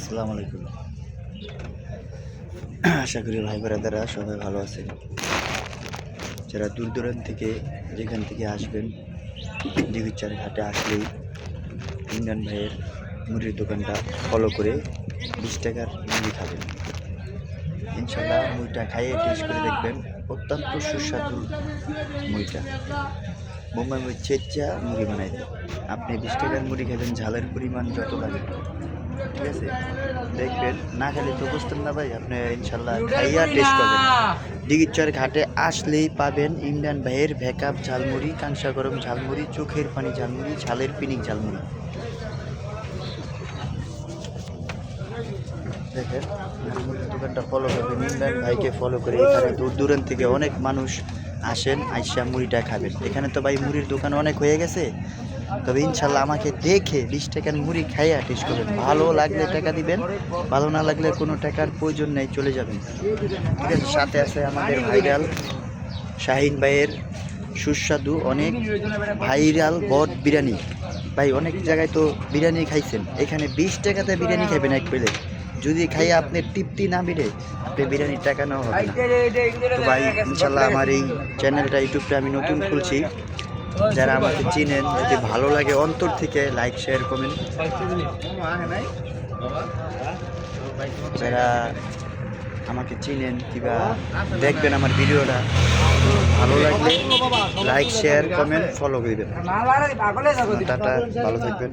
আসসালামু আলাইকুম। আশা করি ভাই বোনেরা সবাই ভালো আছেন। যারা দূর দূরান্ত থেকে যেখান থেকে আসবেন, দিঘিরচর ঘাটে আসলেই ইমরান ভাইয়ের মুড়ির দোকানটা ফলো করে 20 টাকার মুড়ি খাবেন। ইনশাল্লাহ মুড়িটা খাইয়ে টেস্ট করে দেখবেন, অত্যন্ত সুস্বাদু মুড়িটা। বোম্বাই মুড়ি চেচ্চা মুড়ি বানাই দেয়। আপনি 20 টাকার মুড়ি খাবেন, ঝালের পরিমাণ যত লাগে, ঠিক আছে? দেখবেন, না খেলে তো বুঝতেন না ভাই। আপনি ইনশাল্লাহ খাইয়া টেস্ট করবেন। দিঘিরচর ঘাটে আসলেই পাবেন ইমরান ভাইয়ের ভ্যাকাপ ঝালমুড়ি, কাংসা গরম ঝালমুড়ি, চোখের পানি ঝালমুড়ি, ঝালের পিনিক ঝালমুড়ি। দেখেন, মুড়ির দোকানটা ফলো করবেন, ইমরান ভাইকে ফলো করে। এখানে দূর দূরান্ত থেকে অনেক মানুষ আসেন, আইসা মুড়িটা খাবেন। এখানে তো ভাই মুড়ির দোকান অনেক হয়ে গেছে, তবে ইনশাল্লাহ আমাকে দেখে 20 টাকার মুড়ি খাইয়া টেস্ট করবেন। ভালো লাগলে টাকা দিবেন, ভালো না লাগলে কোনো টাকার প্রয়োজন নেই, চলে যাবেন, ঠিক আছে? সাথে আছে আমাদের ভাইরাল শাহিন ভাইয়ের সুস্বাদু অনেক ভাইরাল বট বিরিয়ানি। ভাই অনেক জায়গায় তো বিরিয়ানি খাইছেন, এখানে 20 টাকাতে বিরিয়ানি খাবেন এক প্লেট। যদি খাইয়ে আপনার তৃপ্তি না বেড়ে, আপনি বিরিয়ানির টাকা নেওয়া হবে না। তো ভাই ইনশাল্লাহ আমার এই চ্যানেলটা ইউটিউবটা আমি নতুন খুলছি। যারা আমাকে চিনেন, যদি ভালো লাগে অন্তর থেকে লাইক শেয়ার কমেন্ট। যারা আমাকে চিনেন কিংবা দেখবেন আমার ভিডিওটা, ভালো লাগলে লাইক শেয়ার কমেন্ট ফলো করবেন। টাটা, ভালো থাকবেন।